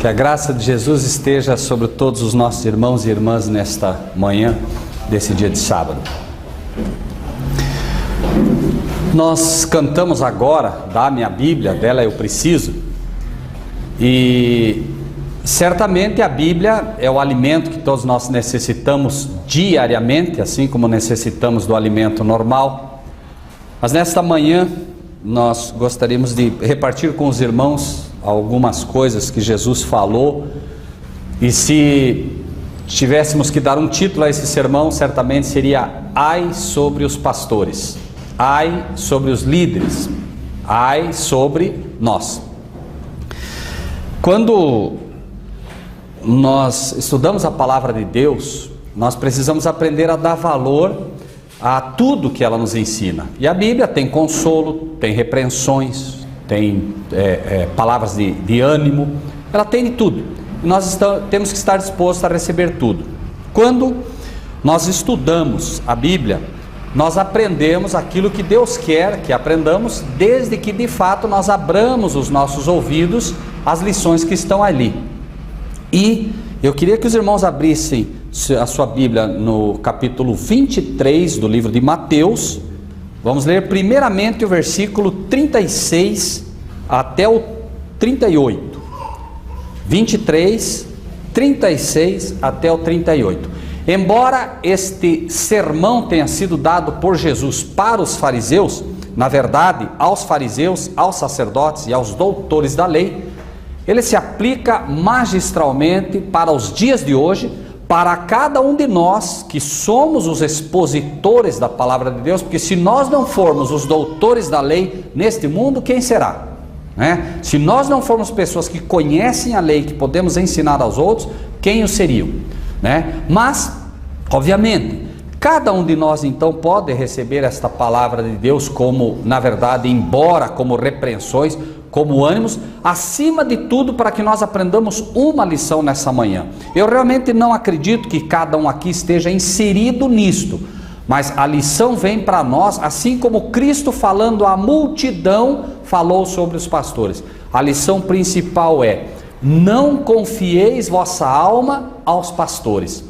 Que a graça de Jesus esteja sobre todos os nossos irmãos e irmãs nesta manhã desse dia de sábado. Nós cantamos agora, dá-me a Bíblia, dela eu preciso, e certamente a Bíblia é o alimento que todos nós necessitamos diariamente, assim como necessitamos do alimento normal. Mas nesta manhã nós gostaríamos de repartir com os irmãos algumas coisas que Jesus falou, e se tivéssemos que dar um título a esse sermão, certamente seria: ai sobre os pastores, ai sobre os líderes, ai sobre nós. Quando nós estudamos a palavra de Deus, nós precisamos aprender a dar valor a tudo que ela nos ensina. E a Bíblia tem consolo, tem repreensões, tem palavras de ânimo, ela tem de tudo. E nós temos que estar dispostos a receber tudo. Quando nós estudamos a Bíblia, nós aprendemos aquilo que Deus quer que aprendamos, desde que de fato nós abramos os nossos ouvidos às lições que estão ali. E eu queria que os irmãos abrissem a sua Bíblia no capítulo 23 do livro de Mateus. Vamos ler primeiramente o versículo 36 até o 38. 23, 36 até o 38. Embora este sermão tenha sido dado por Jesus para os fariseus, na verdade, aos fariseus, aos sacerdotes e aos doutores da lei, ele se aplica magistralmente para os dias de hoje, para cada um de nós que somos os expositores da palavra de Deus, porque se nós não formos os doutores da lei neste mundo, quem será? Se nós não formos pessoas que conhecem a lei, que podemos ensinar aos outros, quem o seriam? Mas, obviamente, cada um de nós então pode receber esta palavra de Deus como, na verdade, embora como repreensões, como ânimos, acima de tudo, para que nós aprendamos uma lição nessa manhã. Eu realmente não acredito que cada um aqui esteja inserido nisto, mas a lição vem para nós, assim como Cristo, falando à multidão, falou sobre os pastores. A lição principal é: não confieis vossa alma aos pastores,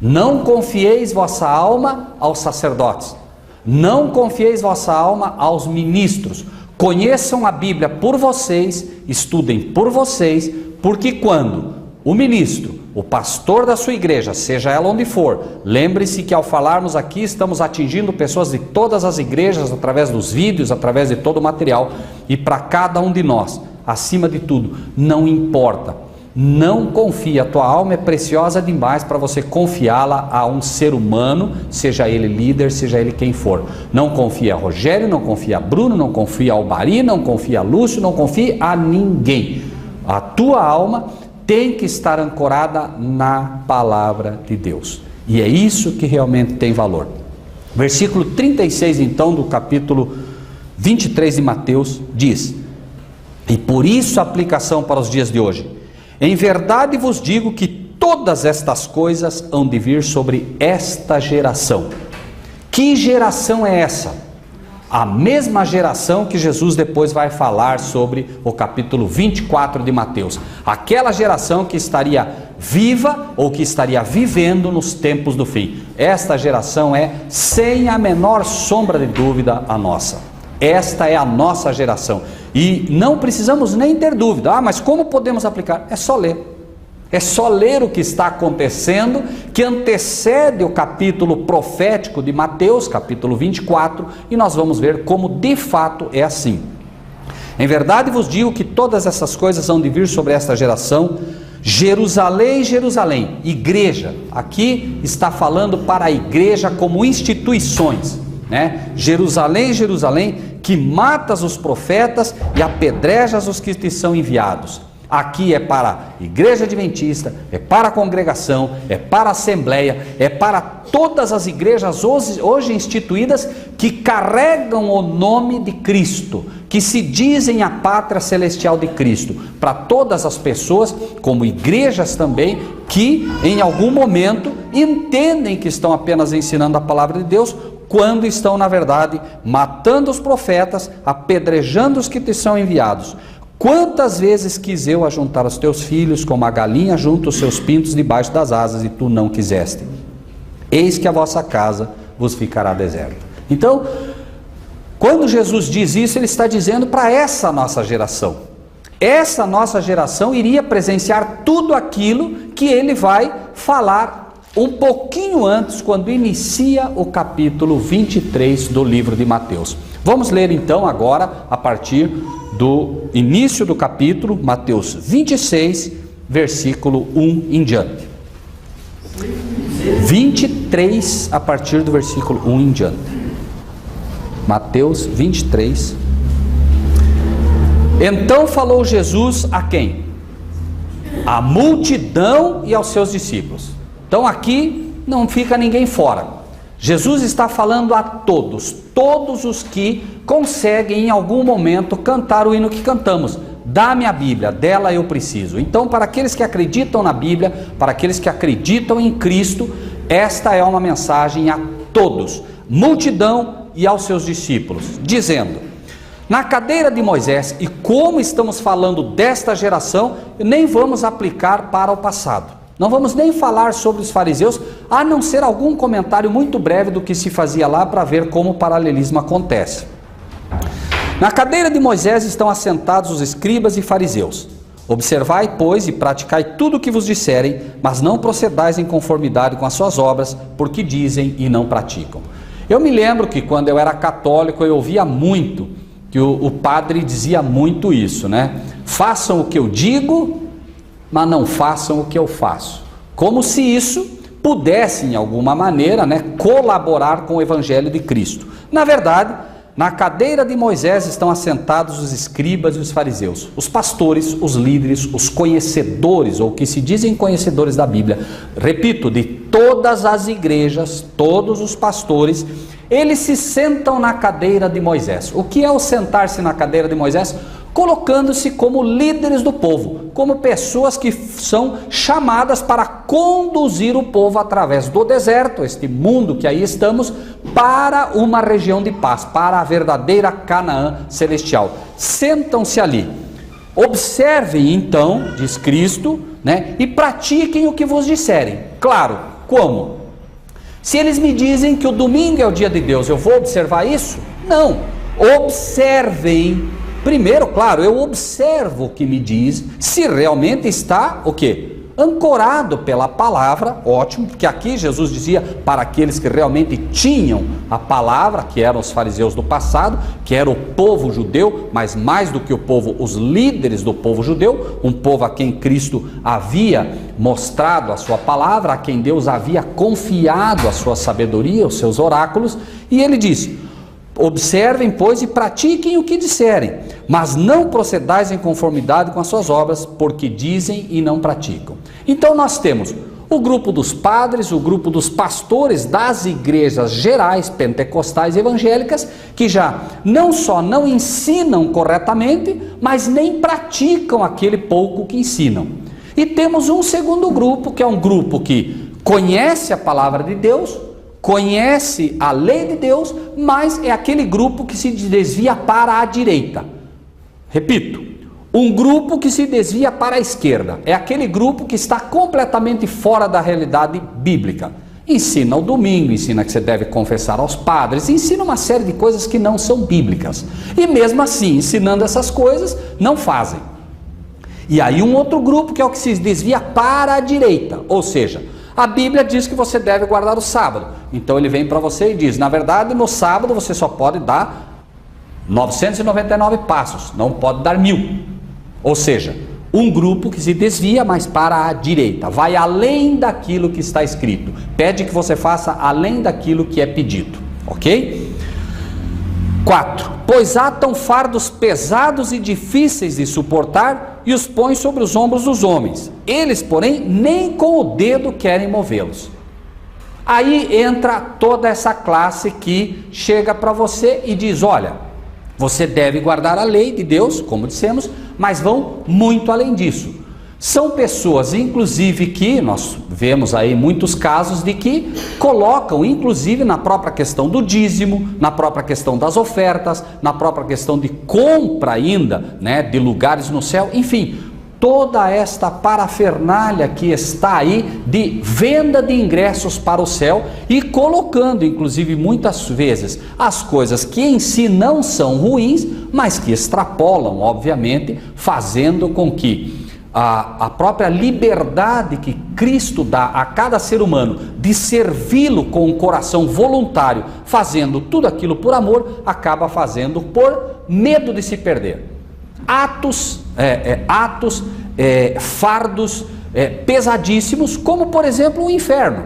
não confieis vossa alma aos sacerdotes, não confieis vossa alma aos ministros. Conheçam a Bíblia por vocês, estudem por vocês, porque quando o ministro, o pastor da sua igreja, seja ela onde for, lembre-se que ao falarmos aqui estamos atingindo pessoas de todas as igrejas, através dos vídeos, através de todo o material, e para cada um de nós, acima de tudo, não importa, não confia, a tua alma é preciosa demais para você confiá-la a um ser humano, seja ele líder, seja ele quem for. Não confia a Rogério, não confia a Bruno, não confia a Albari, não confia a Lúcio, não confia a ninguém. A tua alma tem que estar ancorada na palavra de Deus, e é isso que realmente tem valor. Versículo 36 então do capítulo 23 de Mateus diz: e por isso a aplicação para os dias de hoje: em verdade vos digo que todas estas coisas hão de vir sobre esta geração. Que geração é essa? A mesma geração que Jesus depois vai falar sobre o capítulo 24 de Mateus. Aquela geração que estaria viva ou que estaria vivendo nos tempos do fim. Esta geração é, sem a menor sombra de dúvida, a nossa. Esta é a nossa geração. E não precisamos nem ter dúvida. Mas como podemos aplicar? É só ler. É só ler o que está acontecendo, que antecede o capítulo profético de Mateus, capítulo 24, e nós vamos ver como de fato é assim. Em verdade vos digo que todas essas coisas hão de vir sobre esta geração. Jerusalém, Jerusalém, igreja. Aqui está falando para a igreja como instituições, Jerusalém, Jerusalém, que matas os profetas e apedrejas os que te são enviados. Aqui é para a igreja adventista, é para a congregação, é para a assembleia, é para todas as igrejas hoje instituídas que carregam o nome de Cristo, que se dizem a pátria celestial de Cristo, para todas as pessoas, como igrejas também, que em algum momento entendem que estão apenas ensinando a palavra de Deus, quando estão na verdade matando os profetas, apedrejando os que te são enviados. Quantas vezes quis eu ajuntar os teus filhos, como a galinha junta os seus pintos debaixo das asas, e tu não quiseste? Eis que a vossa casa vos ficará deserta. Então, quando Jesus diz isso, ele está dizendo para essa nossa geração. Essa nossa geração iria presenciar tudo aquilo que ele vai falar um pouquinho antes, quando inicia o capítulo 23 do livro de Mateus. Vamos ler então agora, a partir do início do capítulo, Mateus 26, versículo 1 em diante. 23, a partir do versículo 1 em diante. Mateus 23. Então falou Jesus a quem? A multidão e aos seus discípulos. Então aqui não fica ninguém fora. Jesus está falando a todos, todos os que conseguem em algum momento cantar o hino que cantamos. Dá-me a Bíblia, dela eu preciso. Então, para aqueles que acreditam na Bíblia, para aqueles que acreditam em Cristo, esta é uma mensagem a todos, multidão e aos seus discípulos, dizendo: na cadeira de Moisés, e como estamos falando desta geração, nem vamos aplicar para o passado. Não vamos nem falar sobre os fariseus, a não ser algum comentário muito breve do que se fazia lá, para ver como o paralelismo acontece. Na cadeira de Moisés estão assentados os escribas e fariseus. Observai, pois, e praticai tudo o que vos disserem, mas não procedais em conformidade com as suas obras, porque dizem e não praticam. Eu me lembro que quando eu era católico, eu ouvia muito, que o padre dizia muito isso, né? Façam o que eu digo, mas não façam o que eu faço. Como se isso pudesse, em alguma maneira, né, colaborar com o Evangelho de Cristo. Na verdade, na cadeira de Moisés estão assentados os escribas e os fariseus, os pastores, os líderes, os conhecedores, ou que se dizem conhecedores da Bíblia. Repito, de todas as igrejas, todos os pastores, eles se sentam na cadeira de Moisés. O que é o sentar-se na cadeira de Moisés? Colocando-se como líderes do povo, como pessoas que são chamadas para conduzir o povo através do deserto, este mundo que aí estamos, para uma região de paz, para a verdadeira Canaã celestial. Sentam-se ali. Observem então, diz Cristo, né, e pratiquem o que vos disserem. Claro, como? Se eles me dizem que o domingo é o dia de Deus, eu vou observar isso? Não. Observem. Primeiro, claro, eu observo o que me diz, se realmente está, o quê? Ancorado pela palavra, ótimo, porque aqui Jesus dizia para aqueles que realmente tinham a palavra, que eram os fariseus do passado, que era o povo judeu, mas mais do que o povo, os líderes do povo judeu, um povo a quem Cristo havia mostrado a sua palavra, a quem Deus havia confiado a sua sabedoria, os seus oráculos, e ele disse: observem, pois, e pratiquem o que disserem, mas não procedais em conformidade com as suas obras, porque dizem e não praticam. Então nós temos o grupo dos padres, o grupo dos pastores das igrejas gerais, pentecostais e evangélicas, que já não só não ensinam corretamente, mas nem praticam aquele pouco que ensinam. E temos um segundo grupo, que é um grupo que conhece a palavra de Deus, conhece a lei de Deus, mas é aquele grupo que se desvia para a direita. Repito, um grupo que se desvia para a esquerda. É aquele grupo que está completamente fora da realidade bíblica. Ensina o domingo, ensina que você deve confessar aos padres, ensina uma série de coisas que não são bíblicas. E mesmo assim, ensinando essas coisas, não fazem. E aí um outro grupo que é o que se desvia para a direita, ou seja, a Bíblia diz que você deve guardar o sábado. Então ele vem para você e diz: na verdade, no sábado você só pode dar 999 passos, não pode dar 1000. Ou seja, um grupo que se desvia, mas para a direita, vai além daquilo que está escrito, pede que você faça além daquilo que é pedido, ok? 4. Pois atam fardos pesados e difíceis de suportar e os põem sobre os ombros dos homens. Eles, porém, nem com o dedo querem movê-los. Aí entra toda essa classe que chega para você e diz: olha, você deve guardar a lei de Deus, como dissemos, mas vão muito além disso. São pessoas, inclusive, que nós vemos aí muitos casos de que colocam, inclusive, na própria questão do dízimo, na própria questão das ofertas, na própria questão de compra ainda, né, de lugares no céu, enfim, toda esta parafernália que está aí de venda de ingressos para o céu e colocando, inclusive, muitas vezes as coisas que em si não são ruins, mas que extrapolam, obviamente, fazendo com que a própria liberdade que Cristo dá a cada ser humano de servi-lo com um coração voluntário, fazendo tudo aquilo por amor, acaba fazendo por medo de se perder. Fardos pesadíssimos, como por exemplo o inferno.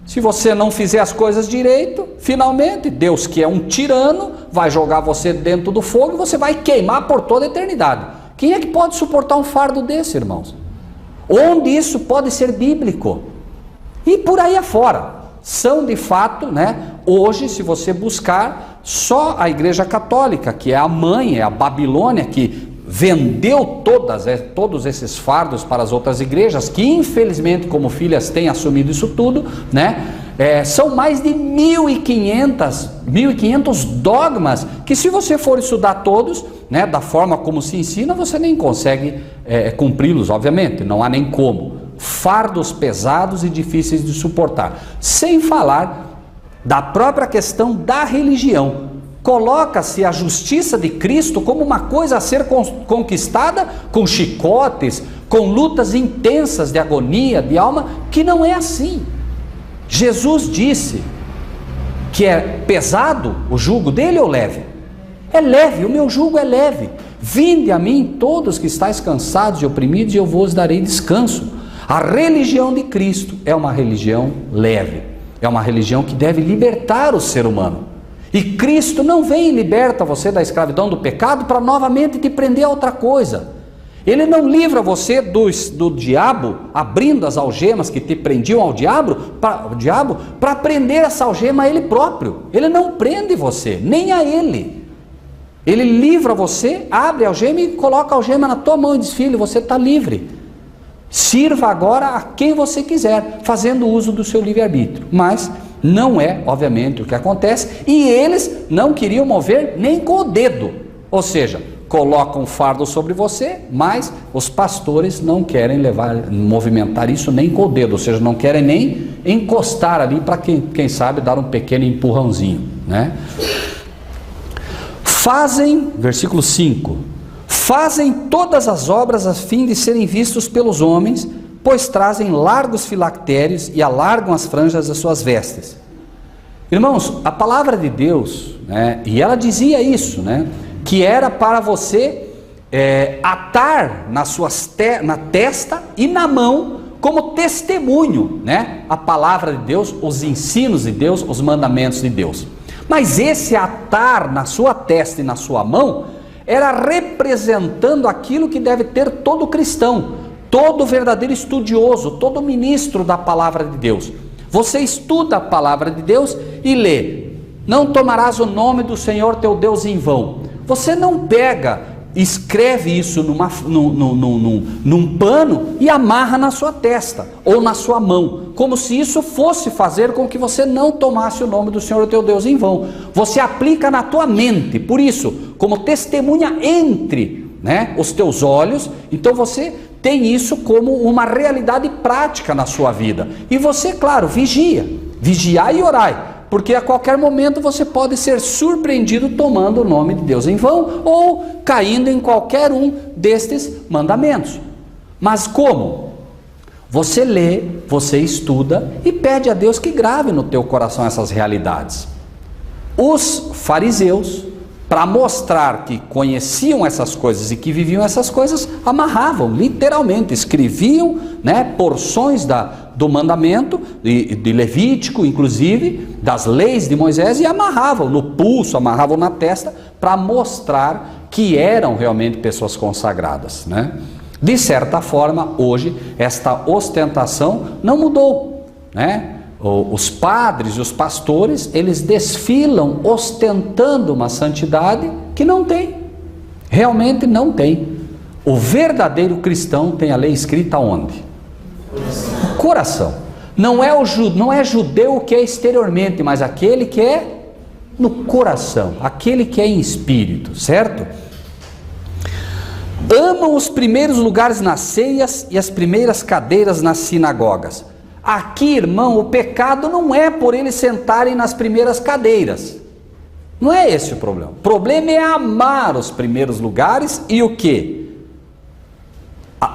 Se você não fizer as coisas direito, finalmente Deus, que é um tirano, vai jogar você dentro do fogo e você vai queimar por toda a eternidade. Quem é que pode suportar um fardo desse, irmãos? Onde isso pode ser bíblico? E por aí afora. São de fato, né? Hoje, se você buscar, só a Igreja Católica, que é a mãe, é a Babilônia, que vendeu todos esses fardos para as outras igrejas, que infelizmente, como filhas, têm assumido isso tudo, né? São mais de 1.500 dogmas, que se você for estudar todos, né, da forma como se ensina, você nem consegue cumpri-los, obviamente, não há nem como. Fardos pesados e difíceis de suportar. Sem falar da própria questão da religião. Coloca-se a justiça de Cristo como uma coisa a ser conquistada com chicotes, com lutas intensas de agonia, de alma, que não é assim. Jesus disse que é pesado o jugo dele ou leve? É leve, o meu jugo é leve. Vinde a mim todos que estáis cansados e oprimidos e eu vos darei descanso. A religião de Cristo é uma religião leve, é uma religião que deve libertar o ser humano. E Cristo não vem e liberta você da escravidão do pecado para novamente te prender a outra coisa. Ele não livra você do diabo, abrindo as algemas que te prendiam ao diabo, para prender essa algema a ele próprio. Ele não prende você, nem a ele. Ele livra você, abre a algema e coloca a algema na tua mão e diz: filho, você está livre. Sirva agora a quem você quiser, fazendo uso do seu livre-arbítrio. Mas não é, obviamente, o que acontece, e eles não queriam mover nem com o dedo. Ou seja, colocam fardo sobre você, mas os pastores não querem movimentar isso nem com o dedo, ou seja, não querem nem encostar ali para quem sabe dar um pequeno empurrãozinho, né? Versículo 5, fazem todas as obras a fim de serem vistos pelos homens, pois trazem largos filactérios e alargam as franjas das suas vestes. Irmãos, a palavra de Deus, né, e ela dizia isso, né, que era para você atar na testa e na mão como testemunho, né, a palavra de Deus, os ensinos de Deus, os mandamentos de Deus. Mas esse atar na sua testa e na sua mão era representando aquilo que deve ter todo cristão, todo verdadeiro estudioso, todo ministro da palavra de Deus. Você estuda a palavra de Deus e lê: não tomarás o nome do Senhor teu Deus em vão. Você não escreve isso num pano e amarra na sua testa ou na sua mão, como se isso fosse fazer com que você não tomasse o nome do Senhor teu Deus em vão. Você aplica na tua mente, por isso, como testemunha entre, né, os teus olhos. Então você tem isso como uma realidade prática na sua vida. E você, claro, vigiai e orai, porque a qualquer momento você pode ser surpreendido tomando o nome de Deus em vão ou caindo em qualquer um destes mandamentos. Mas como? Você lê, você estuda e pede a Deus que grave no teu coração essas realidades. Os fariseus, para mostrar que conheciam essas coisas e que viviam essas coisas, amarravam, literalmente, escreviam, né, porções do mandamento, de Levítico, inclusive, das leis de Moisés, e amarravam no pulso, amarravam na testa, para mostrar que eram realmente pessoas consagradas, né? De certa forma, hoje, esta ostentação não mudou, né? Os padres e os pastores, eles desfilam ostentando uma santidade que não tem, realmente não tem. O verdadeiro cristão tem a lei escrita onde? No coração. Não é judeu o que é exteriormente, mas aquele que é no coração, aquele que é em espírito, certo? Amam os primeiros lugares nas ceias e as primeiras cadeiras nas sinagogas. Aqui, irmão, o pecado não é por eles sentarem nas primeiras cadeiras. Não é esse o problema. O problema é amar os primeiros lugares e o quê?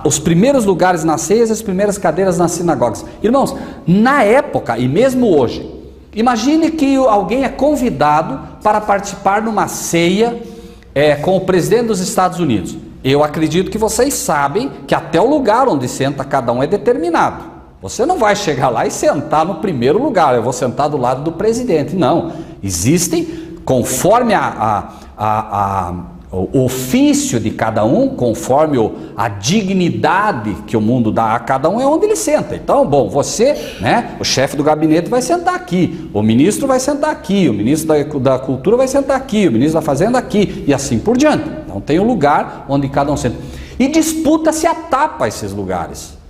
Os primeiros lugares nas ceias e as primeiras cadeiras nas sinagogas. Irmãos, na época e mesmo hoje, imagine que alguém é convidado para participar numa ceia com o presidente dos Estados Unidos. Eu acredito que vocês sabem que até o lugar onde senta cada um é determinado. Você não vai chegar lá e sentar no primeiro lugar, eu vou sentar do lado do presidente. Não, existem, conforme o ofício de cada um, conforme a dignidade que o mundo dá a cada um, é onde ele senta. Então, bom, você, né, o chefe do gabinete vai sentar aqui, o ministro vai sentar aqui, o ministro da cultura vai sentar aqui, o ministro da fazenda aqui, e assim por diante. Então tem um lugar onde cada um senta. E disputa-se a tapa esses lugares.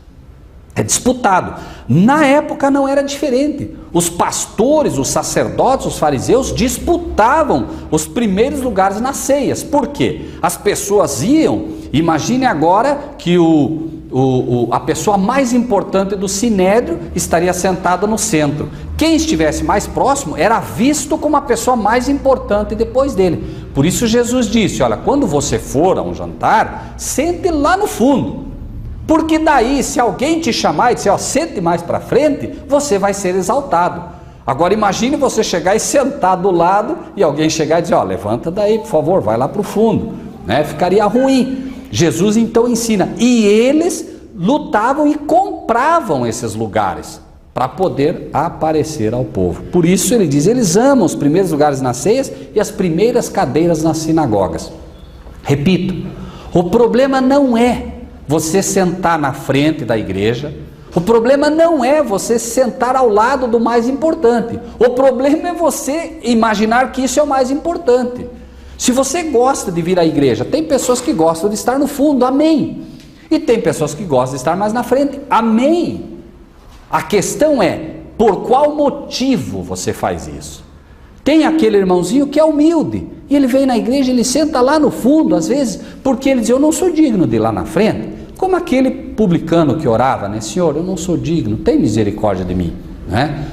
É disputado. Na época não era diferente. Os pastores, os sacerdotes, os fariseus disputavam os primeiros lugares nas ceias. Por quê? As pessoas iam, imagine agora que a pessoa mais importante do sinédrio estaria sentada no centro. Quem estivesse mais próximo era visto como a pessoa mais importante depois dele. Por isso Jesus disse, olha, quando você for a um jantar, sente lá no fundo. Porque daí, se alguém te chamar e disser, ó, sente mais para frente, você vai ser exaltado. Agora imagine você chegar e sentar do lado e alguém chegar e dizer, ó, levanta daí, por favor, vai lá para o fundo, né? Ficaria ruim. Jesus então ensina, e eles lutavam e compravam esses lugares para poder aparecer ao povo. Por isso ele diz, eles amam os primeiros lugares nas ceias e as primeiras cadeiras nas sinagogas. Repito, o problema não é você sentar na frente da igreja, o problema não é você sentar ao lado do mais importante, o problema é você imaginar que isso é o mais importante. Se você gosta de vir à igreja, tem pessoas que gostam de estar no fundo, amém, e tem pessoas que gostam de estar mais na frente, amém. A questão é, por qual motivo você faz isso? Tem aquele irmãozinho que é humilde, e ele vem na igreja, ele senta lá no fundo, às vezes, porque ele diz, eu não sou digno de ir lá na frente. Como aquele publicano que orava, né? Senhor, eu não sou digno, tem misericórdia de mim, né?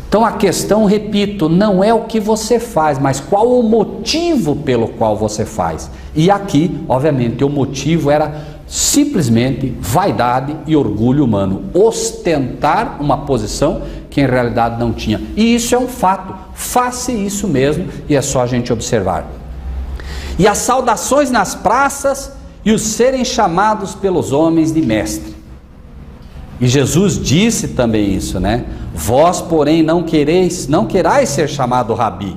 Então a questão, repito, não é o que você faz, mas qual o motivo pelo qual você faz. E aqui, obviamente, o motivo era simplesmente vaidade e orgulho humano, ostentar uma posição que em realidade não tinha. E isso é um fato, faça isso mesmo, e é só a gente observar. E as saudações nas praças e os serem chamados pelos homens de mestre. E Jesus disse também isso, né? Vós, porém, não querais ser chamado rabi,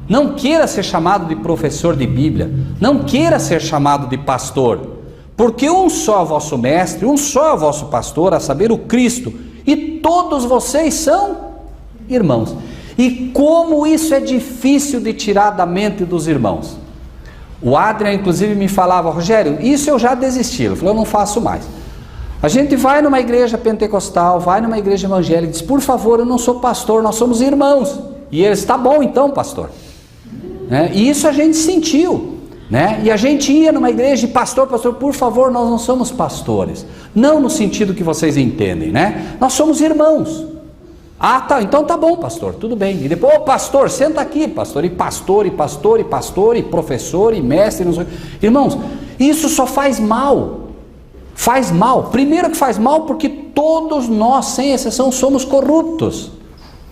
não queira ser chamado de professor de Bíblia, não queira ser chamado de pastor, porque um só é o vosso mestre, um só é o vosso pastor, a saber, o Cristo, e todos vocês são irmãos. E como isso é difícil de tirar da mente dos irmãos. O Adrian, inclusive, me falava, Rogério, isso eu já desisti. Eu falei, eu não faço mais. A gente vai numa igreja pentecostal, vai numa igreja evangélica e diz, por favor, eu não sou pastor, nós somos irmãos. E eles, tá bom então, pastor. Né? E isso a gente sentiu. Né? E a gente ia numa igreja e pastor, por favor, nós não somos pastores. Não no sentido que vocês entendem, né? Nós somos irmãos. Ah, tá, então tá bom, pastor, tudo bem. E depois, pastor, senta aqui, pastor, e pastor, e pastor, e pastor, e professor, e mestre, não sei. Irmãos, isso só faz mal. Faz mal. Primeiro que faz mal porque todos nós, sem exceção, somos corruptos.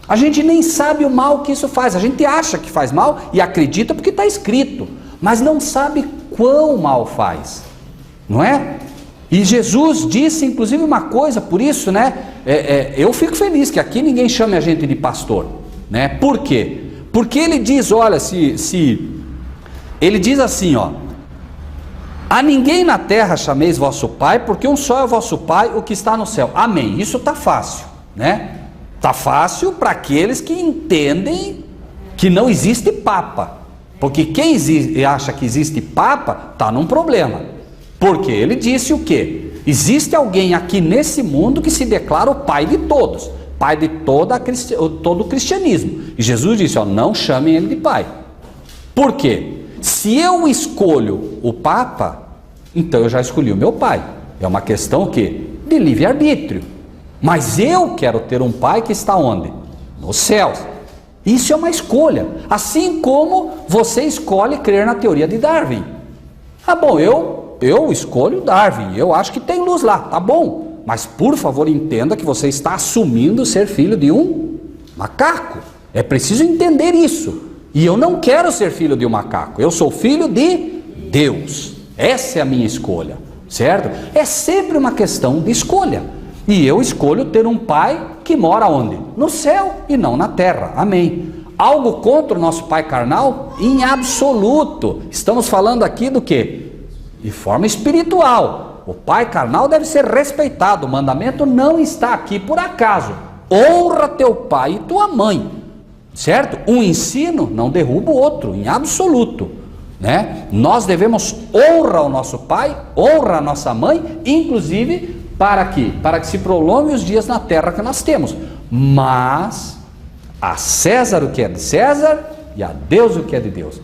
A gente nem sabe o mal que isso faz. A gente acha que faz mal e acredita porque está escrito, mas não sabe quão mal faz, não é? E Jesus disse inclusive uma coisa, por isso, né? Eu fico feliz que aqui ninguém chame a gente de pastor, né? Por quê? Porque ele diz, olha, ele diz assim, ó, a ninguém na terra chameis vosso pai, porque um só é o vosso pai, o que está no céu. Amém. Isso está fácil, né? Está fácil para aqueles que entendem que não existe papa, porque quem acha que existe papa está num problema. Porque ele disse o quê? Existe alguém aqui nesse mundo que se declara o pai de todos, pai de todo o cristianismo. E Jesus disse, ó, não chamem ele de pai. Por quê? Se eu escolho o Papa, então eu já escolhi o meu pai. É uma questão o quê? De livre-arbítrio. Mas eu quero ter um pai que está onde? Nos céus. Isso é uma escolha. Assim como você escolhe crer na teoria de Darwin. Ah, bom, eu escolho Darwin, eu acho que tem luz lá, tá bom. Mas por favor entenda que você está assumindo ser filho de um macaco. É preciso entender isso. E eu não quero ser filho de um macaco, eu sou filho de Deus. Essa é a minha escolha, certo? É sempre uma questão de escolha. E eu escolho ter um pai que mora onde? No céu e não na terra. Amém. Algo contra o nosso pai carnal? Em absoluto. Estamos falando aqui do quê? De forma espiritual. O pai carnal deve ser respeitado. O mandamento não está aqui por acaso. Honra teu pai e tua mãe. Certo? Um ensino não derruba o outro, em absoluto. Né? Nós devemos honrar ao nosso pai, honrar a nossa mãe, inclusive para que se prolongue os dias na terra que nós temos. Mas a César o que é de César e a Deus o que é de Deus.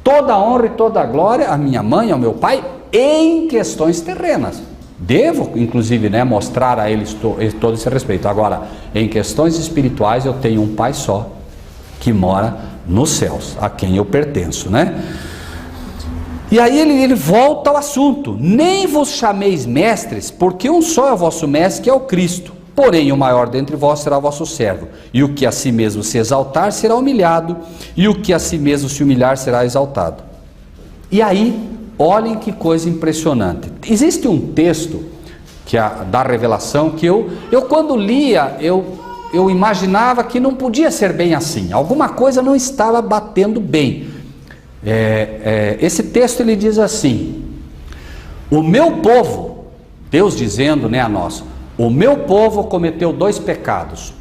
Toda a honra e toda a glória à minha mãe, ao meu pai, em questões terrenas. Devo, inclusive, né, mostrar a eles todo esse respeito. Agora, em questões espirituais, eu tenho um pai só, que mora nos céus, a quem eu pertenço, né? E aí ele volta ao assunto. Nem vos chameis mestres, porque um só é o vosso mestre, que é o Cristo. Porém, o maior dentre vós será vosso servo. E o que a si mesmo se exaltar será humilhado, e o que a si mesmo se humilhar será exaltado. E aí, olhem que coisa impressionante. Existe um texto da Revelação que eu quando lia, eu imaginava que não podia ser bem assim. Alguma coisa não estava batendo bem. Esse texto ele diz assim: o meu povo, Deus dizendo, né, a nós, o meu povo cometeu 2 pecados.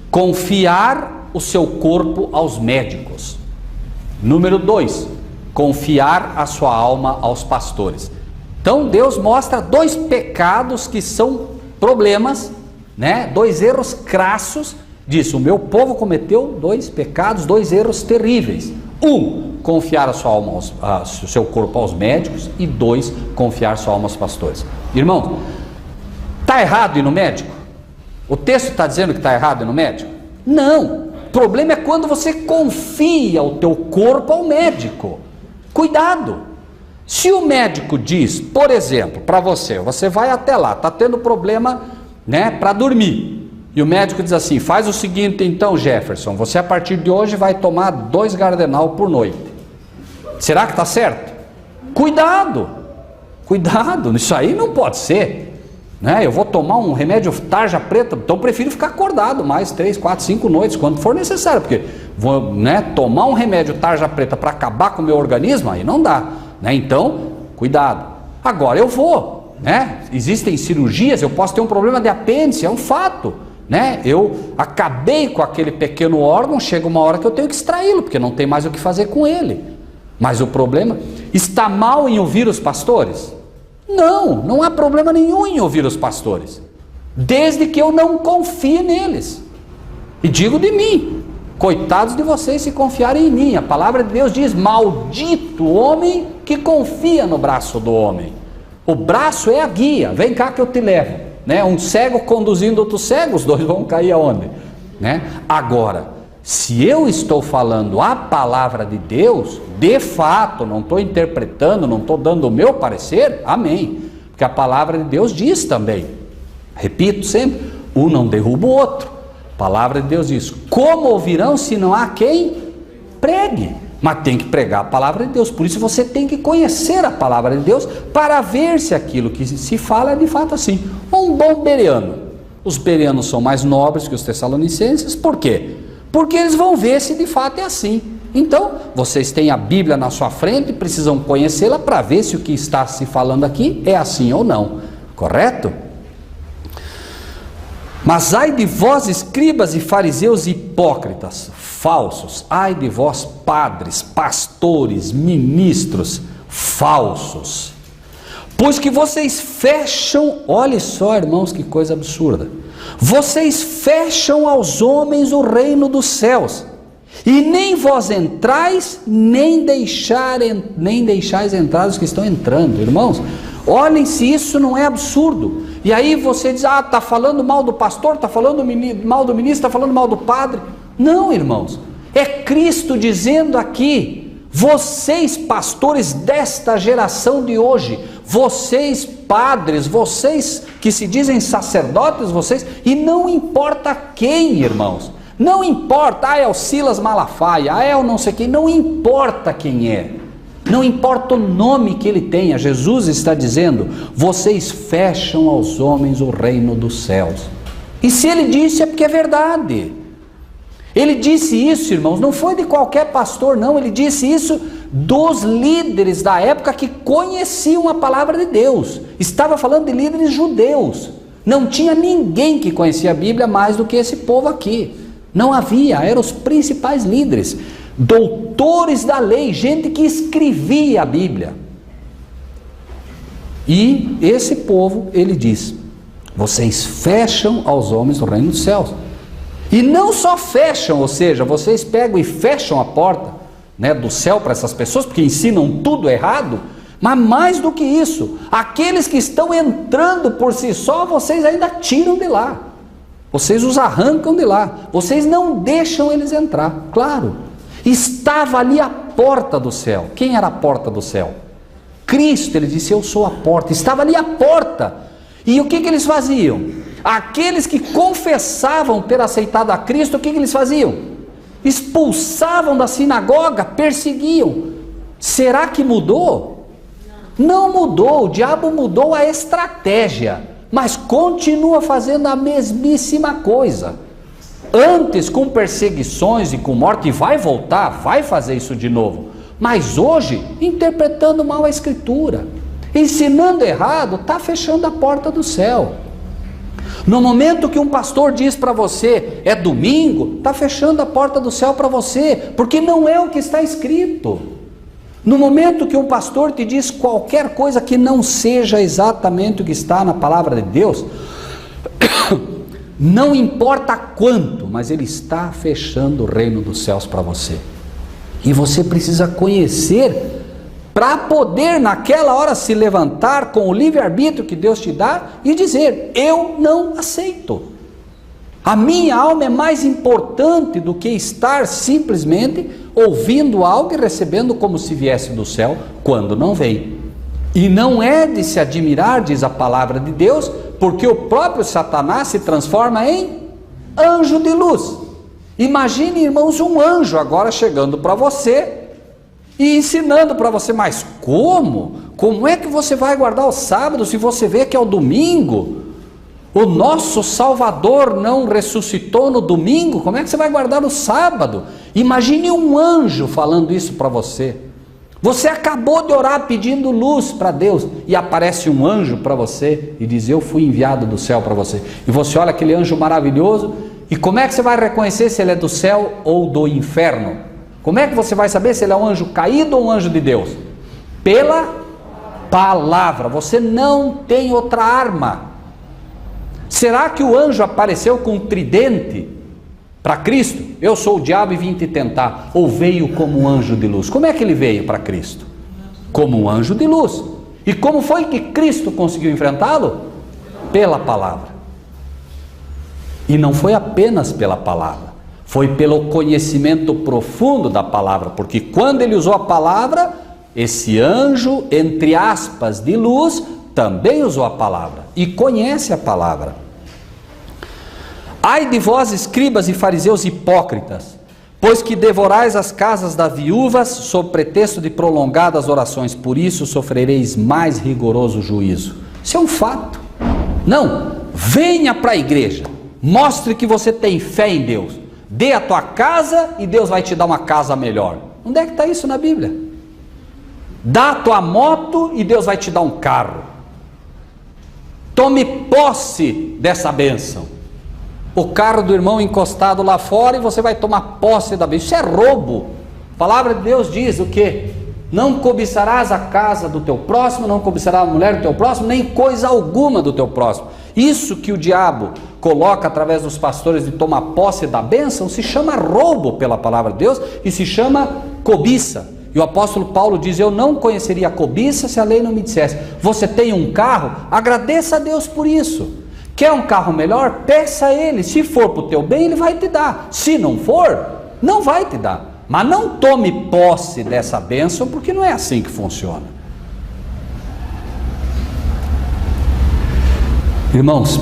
Confiar o seu corpo aos médicos. Número 2, confiar a sua alma aos pastores. Então Deus mostra 2 pecados que são problemas, né? 2 erros crassos. Diz, o meu povo cometeu 2 pecados, 2 erros terríveis. Confiar a sua alma o seu corpo aos médicos. E 2, confiar sua alma aos pastores. Irmão, está errado ir no médico? O texto está dizendo que está errado ir no médico? Não. O problema é quando você confia o teu corpo ao médico. Cuidado. Se o médico diz, por exemplo, para você vai até lá, está tendo problema, né, para dormir. E o médico diz assim, faz o seguinte então, Jefferson, você a partir de hoje vai tomar 2 Gardenal por noite. Será que está certo? Cuidado. Cuidado, isso aí não pode ser. Né? Eu vou tomar um remédio tarja preta, então eu prefiro ficar acordado mais 3, 4, 5 noites, quando for necessário, porque vou, né, tomar um remédio tarja preta para acabar com o meu organismo, aí não dá, né? Então, cuidado. Agora eu vou, né? Existem cirurgias, eu posso ter um problema de apêndice, é um fato, né? Eu acabei com aquele pequeno órgão, chega uma hora que eu tenho que extraí-lo, porque não tem mais o que fazer com ele. Mas o problema, está mal em ouvir os pastores? Não há problema nenhum em ouvir os pastores, desde que eu não confie neles. E digo de mim, coitados de vocês se confiarem em mim. A palavra de Deus diz, maldito o homem que confia no braço do homem. O braço é a guia, vem cá que eu te levo, né? Um cego conduzindo outro cego, os 2 vão cair aonde? Né? Agora, se eu estou falando a palavra de Deus, de fato, não estou interpretando, não estou dando o meu parecer, amém. Porque a palavra de Deus diz também, repito sempre, um não derruba o outro. A palavra de Deus diz, como ouvirão se não há quem pregue? Mas tem que pregar a palavra de Deus, por isso você tem que conhecer a palavra de Deus, para ver se aquilo que se fala é de fato assim. Um bom bereano. Os bereanos são mais nobres que os tessalonicenses, por quê? Porque eles vão ver se de fato é assim. Então, vocês têm a Bíblia na sua frente, precisam conhecê-la para ver se o que está se falando aqui é assim ou não. Correto? Mas ai de vós, escribas e fariseus hipócritas, falsos. Ai de vós, padres, pastores, ministros, falsos. Pois que vocês fecham, olha só, irmãos, que coisa absurda. Vocês fecham aos homens o reino dos céus, e nem vós entrais, nem deixais entrar os que estão entrando. Irmãos, olhem se isso não é absurdo. E aí você diz, está falando mal do pastor, está falando mal do ministro, está falando mal do padre. Não, irmãos, é Cristo dizendo aqui, vocês pastores desta geração de hoje, vocês padres, vocês que se dizem sacerdotes, vocês, e não importa quem, irmãos, não importa, é o Silas Malafaia, é o não sei quem, não importa quem é, não importa o nome que ele tenha, Jesus está dizendo, vocês fecham aos homens o reino dos céus. E se ele disse é porque é verdade. Ele disse isso, irmãos, não foi de qualquer pastor, não, ele disse isso dos líderes da época que conheciam a palavra de Deus. Estava falando de líderes judeus. Não tinha ninguém que conhecia a Bíblia mais do que esse povo aqui. Não havia, eram os principais líderes, doutores da lei, gente que escrevia a Bíblia. E esse povo, ele diz, vocês fecham aos homens o reino dos céus. E não só fecham, ou seja, vocês pegam e fecham a porta, né, do céu para essas pessoas, porque ensinam tudo errado, mas mais do que isso, aqueles que estão entrando por si só, vocês ainda tiram de lá, vocês os arrancam de lá, vocês não deixam eles entrar. Claro, estava ali a porta do céu. Quem era a porta do céu? Cristo. Ele disse, eu sou a porta. Estava ali a porta. E o que eles faziam? Aqueles que confessavam ter aceitado a Cristo, o que eles faziam? Expulsavam da sinagoga, perseguiam. Será que mudou? Não mudou, o diabo mudou a estratégia, mas continua fazendo a mesmíssima coisa. Antes com perseguições e com morte, e vai voltar, vai fazer isso de novo. Mas hoje, interpretando mal a Escritura, ensinando errado, está fechando a porta do céu. No momento que um pastor diz para você, é domingo, está fechando a porta do céu para você, porque não é o que está escrito. No momento que um pastor te diz qualquer coisa que não seja exatamente o que está na palavra de Deus, não importa quanto, mas ele está fechando o reino dos céus para você. E você precisa conhecer para poder naquela hora se levantar com o livre-arbítrio que Deus te dá e dizer, eu não aceito. A minha alma é mais importante do que estar simplesmente ouvindo algo e recebendo como se viesse do céu, quando não vem. E não é de se admirar, diz a palavra de Deus, porque o próprio Satanás se transforma em anjo de luz. Imagine, irmãos, um anjo agora chegando para você e ensinando para você, mas como? Como é que você vai guardar o sábado se você vê que é o domingo? O nosso Salvador não ressuscitou no domingo, como é que você vai guardar o sábado? Imagine um anjo falando isso para você. Você acabou de orar pedindo luz para Deus e aparece um anjo para você e diz, eu fui enviado do céu para você. E você olha aquele anjo maravilhoso e como é que você vai reconhecer se ele é do céu ou do inferno? Como é que você vai saber se ele é um anjo caído ou um anjo de Deus? Pela palavra. Você não tem outra arma. Será que o anjo apareceu com um tridente para Cristo? Eu sou o diabo e vim te tentar. Ou veio como um anjo de luz? Como é que ele veio para Cristo? Como um anjo de luz. E como foi que Cristo conseguiu enfrentá-lo? Pela palavra. E não foi apenas pela palavra. Foi pelo conhecimento profundo da palavra, porque quando ele usou a palavra, esse anjo, entre aspas, de luz, também usou a palavra e conhece a palavra. Ai de vós, escribas e fariseus hipócritas, pois que devorais as casas das viúvas sob pretexto de prolongadas orações, por isso sofrereis mais rigoroso juízo. Isso é um fato. Não, venha para a igreja, mostre que você tem fé em Deus. Dê a tua casa e Deus vai te dar uma casa melhor. Onde é que está isso na Bíblia? Dá a tua moto e Deus vai te dar um carro. Tome posse dessa bênção. O carro do irmão encostado lá fora e você vai tomar posse da bênção. Isso é roubo. A palavra de Deus diz o quê? Não cobiçarás a casa do teu próximo, não cobiçarás a mulher do teu próximo, nem coisa alguma do teu próximo. Isso que o diabo coloca através dos pastores de tomar posse da bênção, se chama roubo pela palavra de Deus e se chama cobiça. E o apóstolo Paulo diz: eu não conheceria a cobiça se a lei não me dissesse. Você tem um carro? Agradeça a Deus por isso. Quer um carro melhor? Peça a Ele. Se for para o teu bem, Ele vai te dar. Se não for, não vai te dar. Mas não tome posse dessa bênção, porque não é assim que funciona. Irmãos,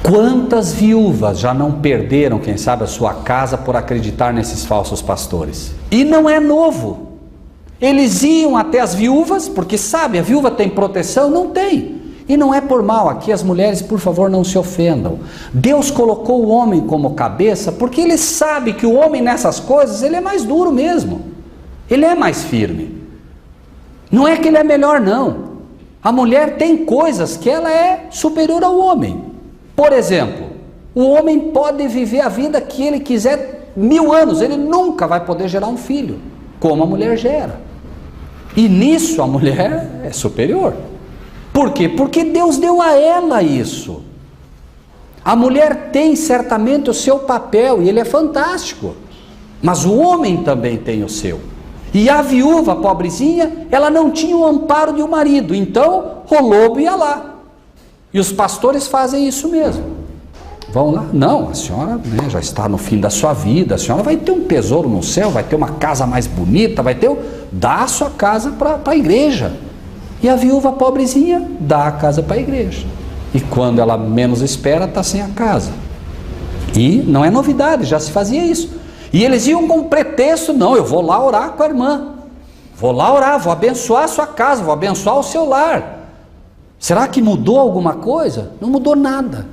quantas viúvas já não perderam, quem sabe, a sua casa por acreditar nesses falsos pastores? E não é novo. Eles iam até as viúvas, porque sabe, a viúva tem proteção? Não tem. E não é por mal, aqui as mulheres, por favor, não se ofendam. Deus colocou o homem como cabeça, porque Ele sabe que o homem nessas coisas, ele é mais duro mesmo. Ele é mais firme. Não é que ele é melhor, não. A mulher tem coisas que ela é superior ao homem. Por exemplo, o homem pode viver a vida que ele quiser 1000 anos, ele nunca vai poder gerar um filho, como a mulher gera. E nisso a mulher é superior. Por quê? Porque Deus deu a ela isso. A mulher tem certamente o seu papel, e ele é fantástico. Mas o homem também tem o seu. E a viúva, pobrezinha, ela não tinha o amparo de um marido, então o lobo ia lá. E os pastores fazem isso mesmo. Vão lá, não, a senhora, né, já está no fim da sua vida, a senhora vai ter um tesouro no céu, vai ter uma casa mais bonita, dá a sua casa para a igreja. E a viúva pobrezinha dá a casa para a igreja. E quando ela menos espera, está sem a casa. E não é novidade, já se fazia isso. E eles iam com pretexto: não, eu vou lá orar com a irmã. Vou lá orar, vou abençoar a sua casa, vou abençoar o seu lar. Será que mudou alguma coisa? Não mudou nada.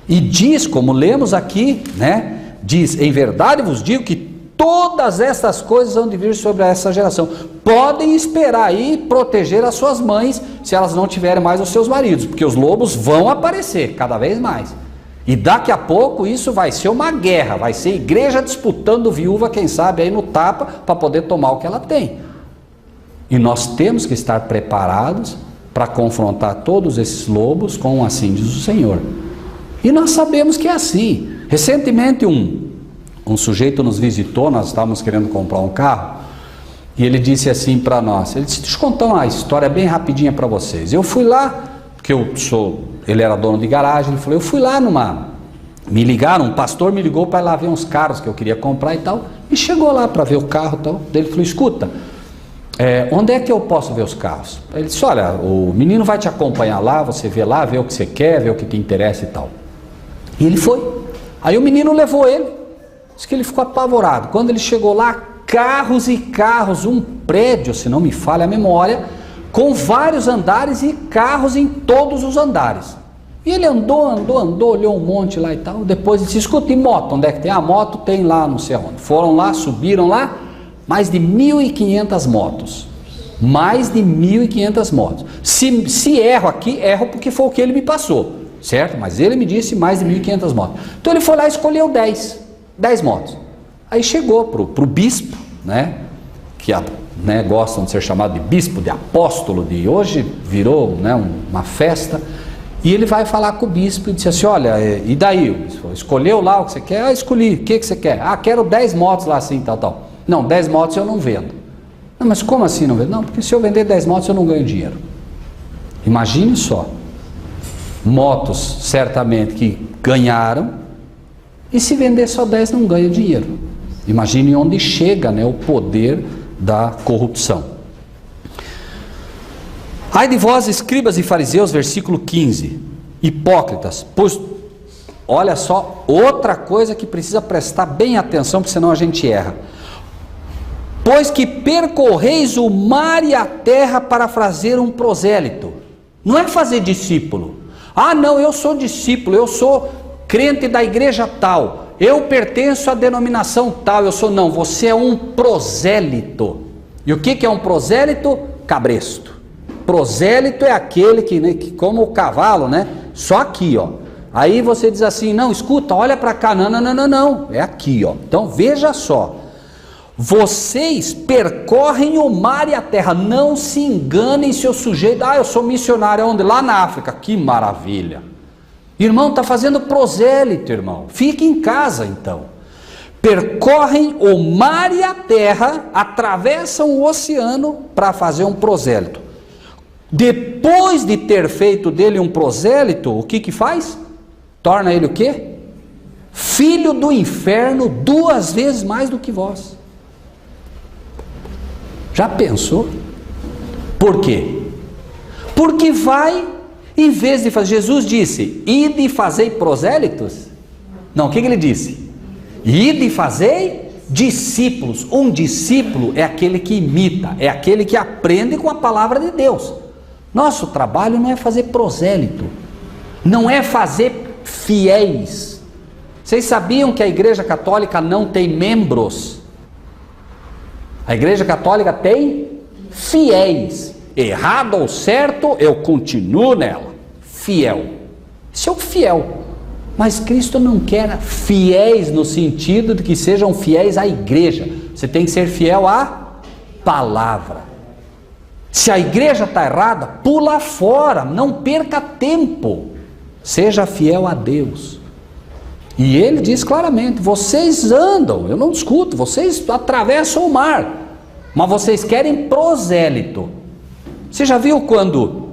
E diz, como lemos aqui, né? Diz: em verdade vos digo que todas essas coisas vão de vir sobre essa geração. Podem esperar aí proteger as suas mães, se elas não tiverem mais os seus maridos, porque os lobos vão aparecer cada vez mais. E daqui a pouco isso vai ser uma guerra, vai ser igreja disputando viúva, quem sabe aí no tapa, para poder tomar o que ela tem. E nós temos que estar preparados para confrontar todos esses lobos com assim diz o Senhor. E nós sabemos que é assim. Recentemente um sujeito nos visitou, nós estávamos querendo comprar um carro, e ele disse assim para nós, ele disse: deixa eu contar uma história bem rapidinha para vocês. Eu fui lá, porque ele era dono de garagem, ele falou: eu fui lá me ligaram, um pastor me ligou para ir lá ver uns carros que eu queria comprar e tal, e chegou lá para ver o carro e tal. Ele falou: escuta, onde é que eu posso ver os carros? Ele disse: olha, o menino vai te acompanhar lá, você vê lá, vê o que você quer, vê o que te interessa e tal. E ele foi. Aí o menino levou ele, disse que ele ficou apavorado. Quando ele chegou lá, carros e carros, um prédio, se não me falha a memória, com vários andares e carros em todos os andares. E ele andou, olhou um monte lá e tal. Depois ele disse: escuta, e moto, onde é que tem? A moto tem lá, não sei onde. Foram lá, subiram lá, mais de 1.500 motos. Mais de 1.500 motos. Se erro aqui, erro porque foi o que ele me passou, certo? Mas ele me disse mais de 1.500 motos. Então ele foi lá e escolheu 10 motos. Aí chegou para o bispo, né, que gostam de ser chamado de bispo, de apóstolo, de hoje virou, né, uma festa. E ele vai falar com o bispo e disse assim: olha, e daí? Escolheu lá o que você quer? Ah, escolhi. O que você quer? Ah, quero 10 motos lá assim, tal. Não, 10 motos eu não vendo. Não, mas como assim não vendo? Não, porque se eu vender 10 motos eu não ganho dinheiro. Imagine só. Motos certamente que ganharam, e se vender só 10 não ganha dinheiro. Imagine onde chega, né, o poder da corrupção. Ai de vós, escribas e fariseus, versículo 15, hipócritas, pois, olha só, outra coisa que precisa prestar bem atenção, porque senão a gente erra. Pois que percorreis o mar e a terra para fazer um prosélito. Não é fazer discípulo. Ah não, eu sou discípulo, eu sou crente da igreja tal, eu pertenço à denominação tal, não, você é um prosélito. E o que é um prosélito? Cabresto. Prosélito é aquele que como o cavalo, né? Só aqui, ó. Aí você diz assim: não, escuta, olha para cá, não, é aqui, ó. Então veja só. vocês percorrem o mar e a terra. Não se enganem, seu sujeito. Eu sou missionário onde? Lá na África. Que maravilha. Irmão, está fazendo prosélito, irmão. Fique em casa, então. Percorrem o mar e a terra, atravessam o oceano para fazer um prosélito. Depois de ter feito dele um prosélito, o que faz? Torna ele o quê? Filho do inferno 2 vezes mais do que vós. Já pensou? Por quê? Porque vai, em vez de fazer, Jesus disse, ide e fazei prosélitos. Não, o que ele disse? Ide e fazei discípulos. Um discípulo é aquele que imita, é aquele que aprende com a palavra de Deus. Nosso trabalho não é fazer prosélito, não é fazer fiéis. Vocês sabiam que a Igreja Católica não tem membros? A Igreja Católica tem fiéis. Errado ou certo, eu continuo nela. Fiel. Isso é o fiel. Mas Cristo não quer fiéis no sentido de que sejam fiéis à igreja. Você tem que ser fiel à palavra. Se a igreja está errada, pula fora, não perca tempo. Seja fiel a Deus. E ele diz claramente, vocês andam, eu não discuto, vocês atravessam o mar, mas vocês querem prosélito. Você já viu quando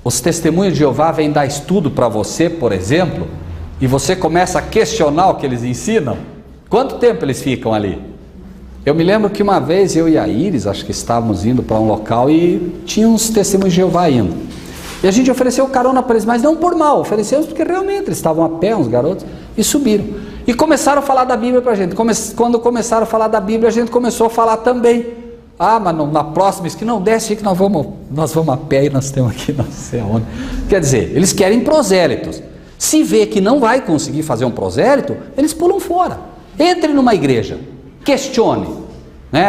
os testemunhos de Jeová vêm dar estudo para você, por exemplo, e você começa a questionar o que eles ensinam? Quanto tempo eles ficam ali? Eu me lembro que uma vez eu e a Iris, acho que estávamos indo para um local e tinha uns testemunhos de Jeová indo. E a gente ofereceu carona para eles, mas não por mal, oferecemos porque realmente eles estavam a pé, uns garotos, e subiram. E começaram a falar da Bíblia para a gente. Quando começaram a falar da Bíblia, a gente começou a falar também. Mas na próxima esquina, não, desce que nós vamos a pé e nós temos aqui, não sei aonde. Quer dizer, eles querem prosélitos. Se vê que não vai conseguir fazer um prosélito, eles pulam fora. Entre numa igreja, questione.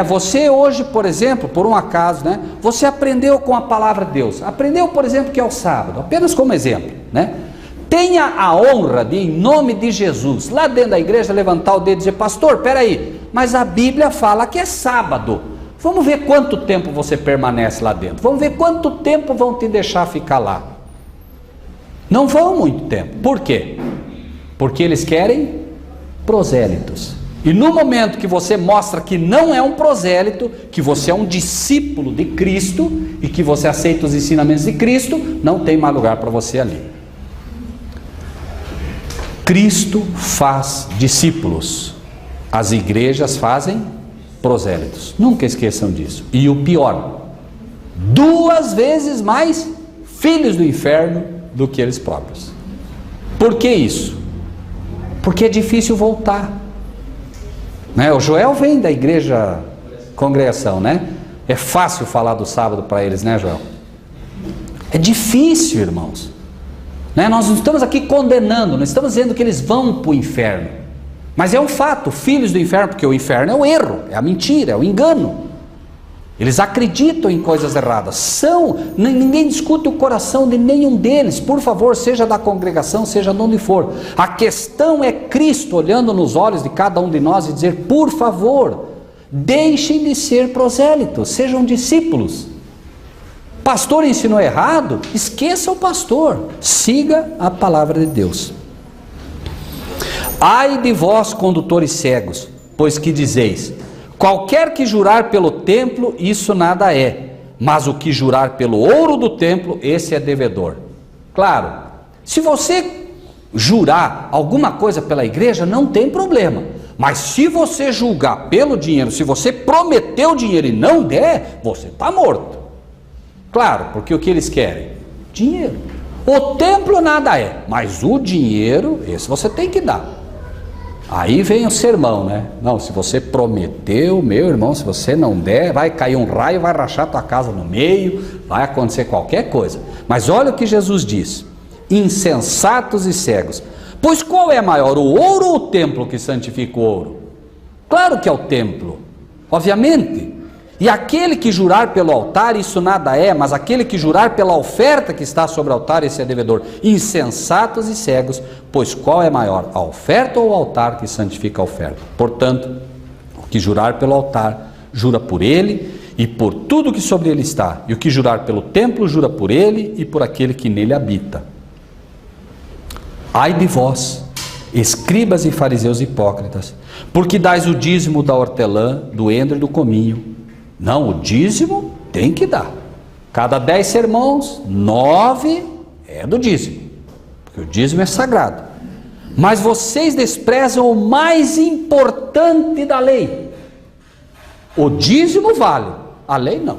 Você hoje, por exemplo, por um acaso, você aprendeu com a palavra de Deus, aprendeu, por exemplo, que é o sábado, apenas como exemplo, tenha a honra de, em nome de Jesus, lá dentro da igreja, levantar o dedo e dizer, pastor, peraí, mas a Bíblia fala que é sábado, vamos ver quanto tempo você permanece lá dentro, vamos ver quanto tempo vão te deixar ficar lá. Não vão muito tempo. Por quê? Porque eles querem prosélitos. E no momento que você mostra que não é um prosélito, que você é um discípulo de Cristo e que você aceita os ensinamentos de Cristo, não tem mais lugar para você ali. Cristo faz discípulos, as igrejas fazem prosélitos. Nunca esqueçam disso. E o pior, 2 vezes mais filhos do inferno do que eles próprios. Por que isso? Porque é difícil voltar. O Joel vem da igreja congregação, É fácil falar do sábado para eles, Joel? É difícil, irmãos. Nós não estamos aqui condenando, não estamos dizendo que eles vão para o inferno. Mas é um fato, filhos do inferno, porque o inferno é o erro, é a mentira, é o engano. Eles acreditam em coisas erradas. Ninguém discute o coração de nenhum deles. Por favor, seja da congregação, seja de onde for. A questão é Cristo olhando nos olhos de cada um de nós e dizer, por favor, deixem de ser prosélitos, sejam discípulos. Pastor ensinou errado? Esqueça o pastor. Siga a palavra de Deus. Ai de vós, condutores cegos, pois que dizeis, qualquer que jurar pelo templo, isso nada é, mas o que jurar pelo ouro do templo, esse é devedor. Claro, se você jurar alguma coisa pela igreja, não tem problema, mas se você julgar pelo dinheiro, se você prometeu dinheiro e não der, você está morto. Claro, porque o que eles querem? Dinheiro. O templo nada é, mas o dinheiro, esse você tem que dar. Aí vem o sermão, Não, se você prometeu, meu irmão, se você não der, vai cair um raio, vai rachar tua casa no meio, vai acontecer qualquer coisa. Mas olha o que Jesus diz, insensatos e cegos, pois qual é maior, o ouro ou o templo que santifica o ouro? Claro que é o templo, obviamente. E aquele que jurar pelo altar, isso nada é, mas aquele que jurar pela oferta que está sobre o altar, esse é devedor. Insensatos e cegos, pois qual é maior, a oferta ou o altar que santifica a oferta? Portanto, o que jurar pelo altar, jura por ele e por tudo que sobre ele está. E o que jurar pelo templo, jura por ele e por aquele que nele habita. Ai de vós, escribas e fariseus hipócritas, porque dais o dízimo da hortelã, do endro e do cominho. Não, o dízimo tem que dar. Cada 10 sermões, 9 é do dízimo, porque o dízimo é sagrado. Mas vocês desprezam o mais importante da lei. O dízimo vale, a lei não.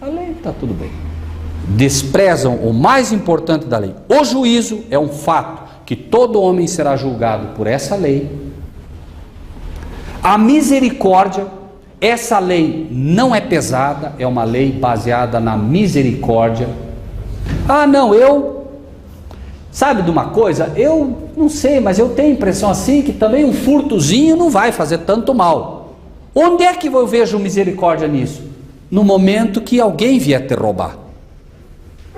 A lei está tudo bem. Desprezam o mais importante da lei. O juízo é um fato, que todo homem será julgado por essa lei. A misericórdia, essa lei não é pesada, é uma lei baseada na misericórdia. Ah, não, sabe de uma coisa? Eu não sei, mas eu tenho a impressão assim que também um furtozinho não vai fazer tanto mal. Onde é que eu vejo misericórdia nisso? No momento que alguém vier te roubar.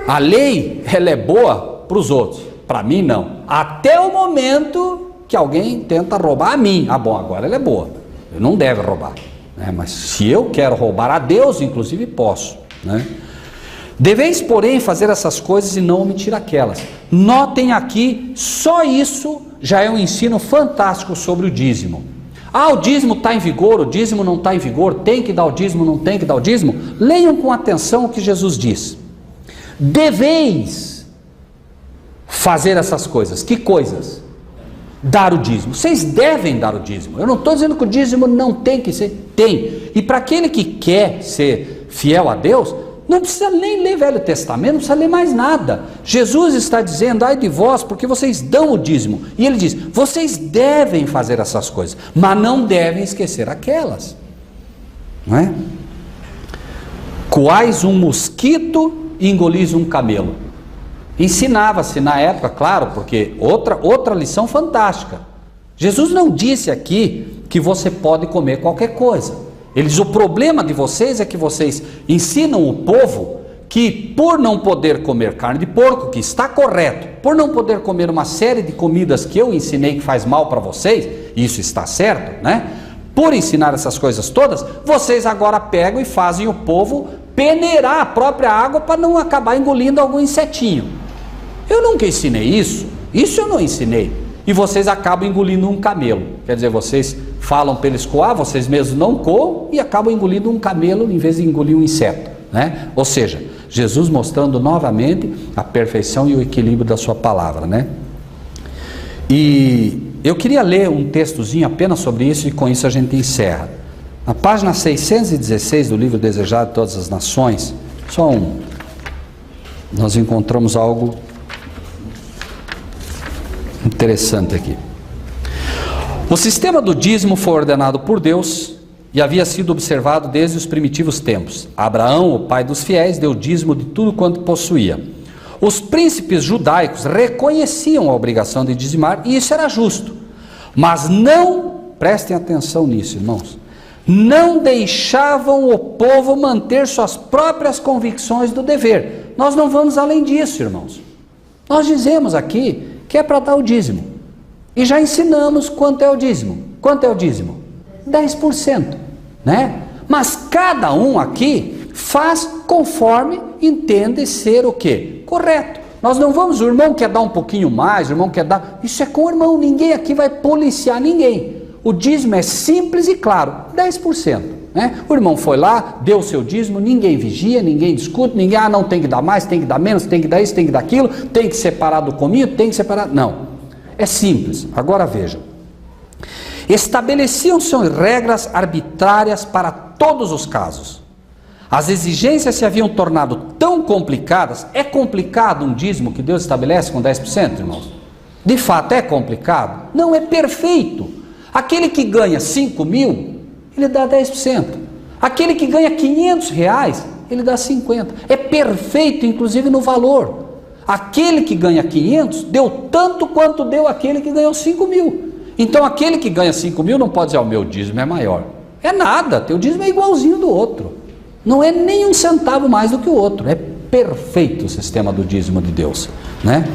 A lei, ela é boa para os outros, para mim não. Até o momento que alguém tenta roubar a mim. Ah, bom, agora ela é boa, eu não deve roubar, né? Mas se eu quero roubar a Deus, inclusive posso, né? Deveis, porém, fazer essas coisas e não omitir aquelas. Notem aqui, só isso já é um ensino fantástico sobre o dízimo. Ah, o dízimo está em vigor, o dízimo não está em vigor, tem que dar o dízimo, não tem que dar o dízimo. Leiam com atenção o que Jesus diz. Deveis fazer essas coisas. Que coisas? Dar o dízimo. Vocês devem dar o dízimo. Eu não estou dizendo que o dízimo não tem que ser. Tem. E para aquele que quer ser fiel a Deus, não precisa nem ler Velho Testamento, não precisa ler mais nada. Jesus está dizendo, ai de vós, porque vocês dão o dízimo. E ele diz, vocês devem fazer essas coisas, mas não devem esquecer aquelas. Não é? Coais um mosquito e engolis um camelo. Ensinava-se na época, claro, porque outra lição fantástica. Jesus não disse aqui que você pode comer qualquer coisa. Ele diz, o problema de vocês é que vocês ensinam o povo que por não poder comer carne de porco, que está correto, por não poder comer uma série de comidas que eu ensinei que faz mal para vocês, isso está certo, né? Por ensinar essas coisas todas, vocês agora pegam e fazem o povo peneirar a própria água para não acabar engolindo algum insetinho. Eu nunca ensinei isso eu não ensinei. E vocês acabam engolindo um camelo. Quer dizer, vocês falam para eles coar, vocês mesmos não coam e acabam engolindo um camelo em vez de engolir um inseto, né? Ou seja, Jesus mostrando novamente a perfeição e o equilíbrio da sua palavra, né? E eu queria ler um textozinho apenas sobre isso e com isso a gente encerra. Na página 616 do livro Desejado de Todas as Nações, nós encontramos algo interessante aqui. O sistema do dízimo foi ordenado por Deus e havia sido observado desde os primitivos tempos. Abraão, o pai dos fiéis, deu dízimo de tudo quanto possuía. Os príncipes judaicos reconheciam a obrigação de dizimar e isso era justo. Mas não, prestem atenção nisso, irmãos, não deixavam o povo manter suas próprias convicções do dever. Nós não vamos além disso, irmãos. Nós dizemos aqui que é para dar o dízimo. E já ensinamos quanto é o dízimo. Quanto é o dízimo? 10%, né? Mas cada um aqui faz conforme entende ser o quê? Correto. Nós não vamos, o irmão quer dar um pouquinho mais, o irmão quer dar... Isso é com o irmão, ninguém aqui vai policiar ninguém. O dízimo é simples e claro, 10%. Né? O irmão foi lá, deu o seu dízimo, ninguém vigia, ninguém discute, ninguém, não tem que dar mais, tem que dar menos, tem que dar isso, tem que dar aquilo, tem que separar do cominho, tem que separar... Não. É simples. Agora vejam. Estabeleciam-se regras arbitrárias para todos os casos. As exigências se haviam tornado tão complicadas. É complicado um dízimo que Deus estabelece com 10%, irmãos? De fato é complicado? Não, é perfeito. Aquele que ganha 5 mil, ele dá 10%. Aquele que ganha 500 reais, ele dá 50%. É perfeito, inclusive no valor. Aquele que ganha 500 deu tanto quanto deu aquele que ganhou 5 mil. Então aquele que ganha 5 mil não pode dizer, o meu dízimo é maior. É nada, teu dízimo é igualzinho do outro. Não é nem um centavo mais do que o outro. É perfeito o sistema do dízimo de Deus, né?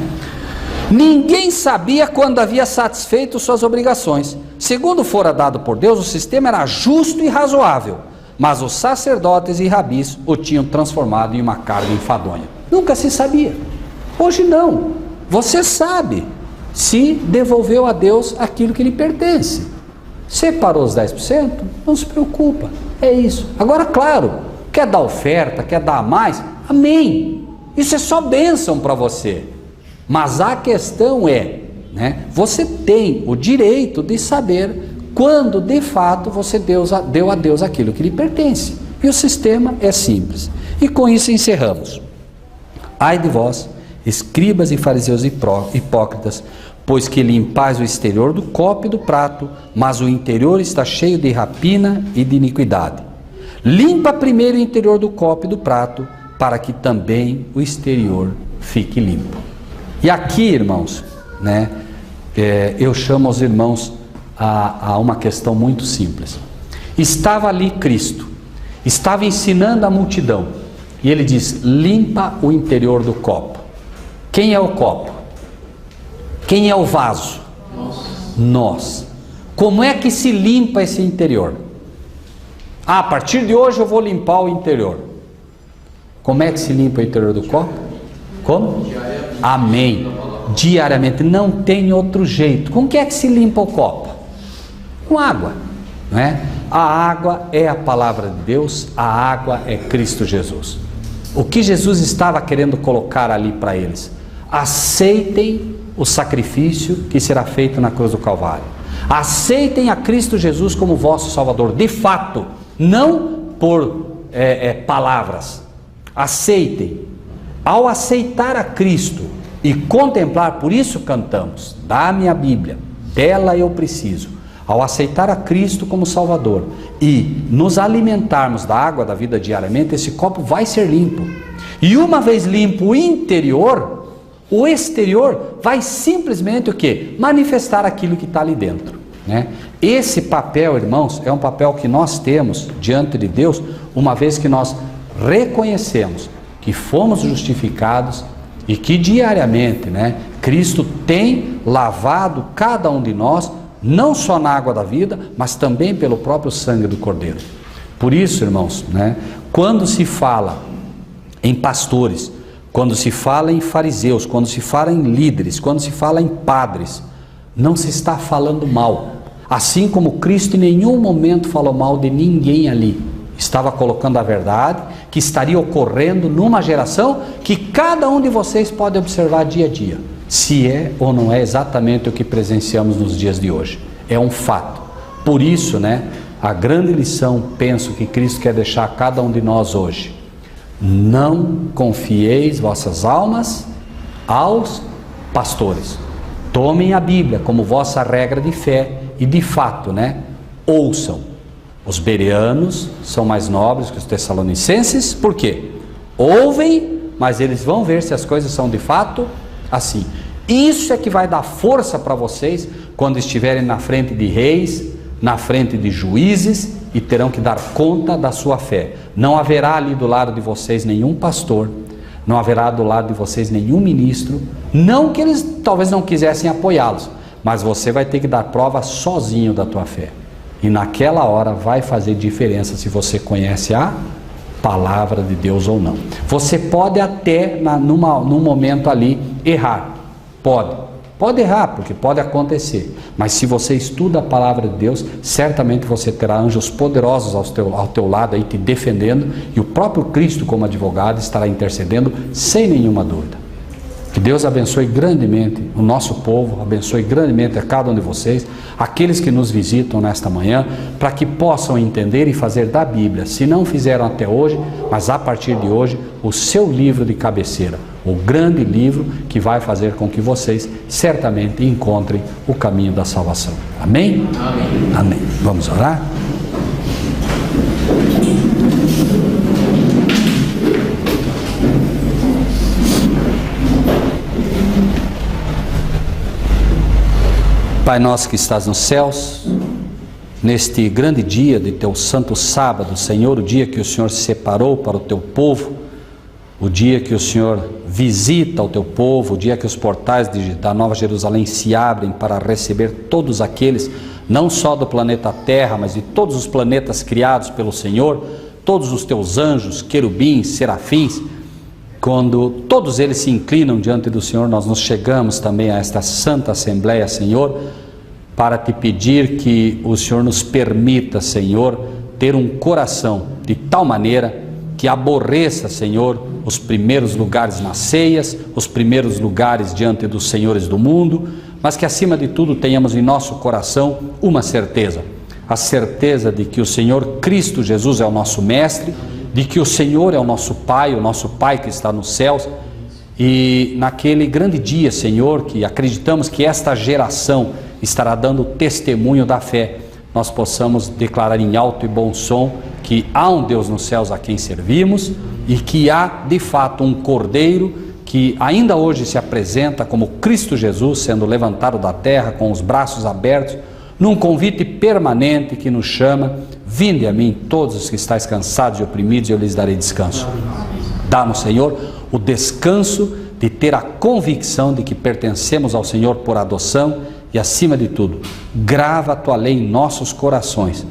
Ninguém sabia quando havia satisfeito suas obrigações. Segundo fora dado por Deus, o sistema era justo e razoável, mas os sacerdotes e rabis o tinham transformado em uma carga enfadonha. Nunca se sabia. Hoje não. Você sabe se devolveu a Deus aquilo que lhe pertence. Separou os 10%? Não se preocupa. É isso. Agora, claro, quer dar oferta, quer dar mais? Amém. Isso é só bênção para você. Mas a questão é, você tem o direito de saber quando de fato você deu a Deus aquilo que lhe pertence. E o sistema é simples. E com isso encerramos. Ai de vós, escribas e fariseus hipócritas, pois que limpais o exterior do copo e do prato, mas o interior está cheio de rapina e de iniquidade. Limpa primeiro o interior do copo e do prato, para que também o exterior fique limpo. E aqui, irmãos, eu chamo os irmãos a uma questão muito simples. Estava ali Cristo, estava ensinando a multidão, e ele diz: limpa o interior do copo. Quem é o copo? Quem é o vaso? Nós. Como é que se limpa esse interior? A partir de hoje eu vou limpar o interior. Como é que se limpa o interior do copo? Como? Amém. Diariamente, não tem outro jeito. Com que é que se limpa o copo? Com água, não é? A água é a palavra de Deus, a água é Cristo Jesus. O que Jesus estava querendo colocar ali para eles? Aceitem o sacrifício que será feito na cruz do Calvário. Aceitem a Cristo Jesus como vosso Salvador, de fato, não por palavras. Aceitem. Ao aceitar a Cristo e contemplar, por isso cantamos: dá-me a Bíblia, dela eu preciso. Ao aceitar a Cristo como Salvador e nos alimentarmos da água da vida diariamente, esse copo vai ser limpo. E uma vez limpo o interior, o exterior vai simplesmente o quê? Manifestar aquilo que está ali dentro, Esse papel, irmãos, é um papel que nós temos diante de Deus, uma vez que nós reconhecemos que fomos justificados e que diariamente, Cristo tem lavado cada um de nós, não só na água da vida, mas também pelo próprio sangue do Cordeiro. Por isso, irmãos, quando se fala em pastores, quando se fala em fariseus, quando se fala em líderes, quando se fala em padres, não se está falando mal. Assim como Cristo em nenhum momento falou mal de ninguém ali. Estava colocando a verdade que estaria ocorrendo numa geração que cada um de vocês pode observar dia a dia, se é ou não é exatamente o que presenciamos nos dias de hoje. É um fato. Por isso, a grande lição, penso, que Cristo quer deixar a cada um de nós hoje: não confieis vossas almas aos pastores. Tomem a Bíblia como vossa regra de fé e, de fato, ouçam. Os bereanos são mais nobres que os tessalonicenses. Por quê? Ouvem, mas eles vão ver se as coisas são de fato assim. Isso é que vai dar força para vocês quando estiverem na frente de reis, na frente de juízes, e terão que dar conta da sua fé. Não haverá ali do lado de vocês nenhum pastor, não haverá do lado de vocês nenhum ministro, não que eles talvez não quisessem apoiá-los, mas você vai ter que dar prova sozinho da tua fé. E naquela hora vai fazer diferença se você conhece a palavra de Deus ou não. Você pode até, num momento ali, errar. Pode errar, porque pode acontecer. Mas se você estuda a palavra de Deus, certamente você terá anjos poderosos ao teu lado aí te defendendo, e o próprio Cristo como advogado estará intercedendo sem nenhuma dúvida. Que Deus abençoe grandemente o nosso povo, abençoe grandemente a cada um de vocês, aqueles que nos visitam nesta manhã, para que possam entender e fazer da Bíblia, se não fizeram até hoje, mas a partir de hoje, o seu livro de cabeceira, o grande livro que vai fazer com que vocês certamente encontrem o caminho da salvação. Amém? Amém. Amém. Vamos orar? Pai nosso que estás nos céus, neste grande dia de teu santo sábado, Senhor, o dia que o Senhor se separou para o teu povo, o dia que o Senhor visita o teu povo, o dia que os portais da Nova Jerusalém se abrem para receber todos aqueles não só do planeta Terra, mas de todos os planetas criados pelo Senhor, todos os teus anjos, querubins, serafins. Quando todos eles se inclinam diante do Senhor, nós nos chegamos também a esta santa assembleia, Senhor, para te pedir que o Senhor nos permita, Senhor, ter um coração de tal maneira que aborreça, Senhor, os primeiros lugares nas ceias, os primeiros lugares diante dos senhores do mundo, mas que acima de tudo tenhamos em nosso coração uma certeza, a certeza de que o Senhor Cristo Jesus é o nosso Mestre, de que o Senhor é o nosso Pai que está nos céus, e naquele grande dia, Senhor, que acreditamos que esta geração estará dando testemunho da fé, nós possamos declarar em alto e bom som que há um Deus nos céus a quem servimos e que há de fato um Cordeiro que ainda hoje se apresenta como Cristo Jesus, sendo levantado da terra com os braços abertos, num convite permanente que nos chama: vinde a mim todos os que estáis cansados e oprimidos, e eu lhes darei descanso. Dá-nos, Senhor, o descanso de ter a convicção de que pertencemos ao Senhor por adoção e, acima de tudo, grava a tua lei em nossos corações,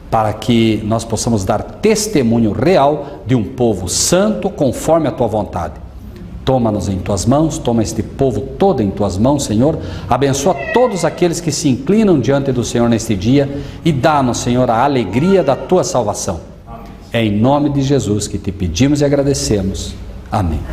para que nós possamos dar testemunho real de um povo santo conforme a tua vontade. Toma-nos em tuas mãos, toma este povo todo em tuas mãos, Senhor. Abençoa todos aqueles que se inclinam diante do Senhor neste dia e dá-nos, Senhor, a alegria da tua salvação. É em nome de Jesus que te pedimos e agradecemos. Amém.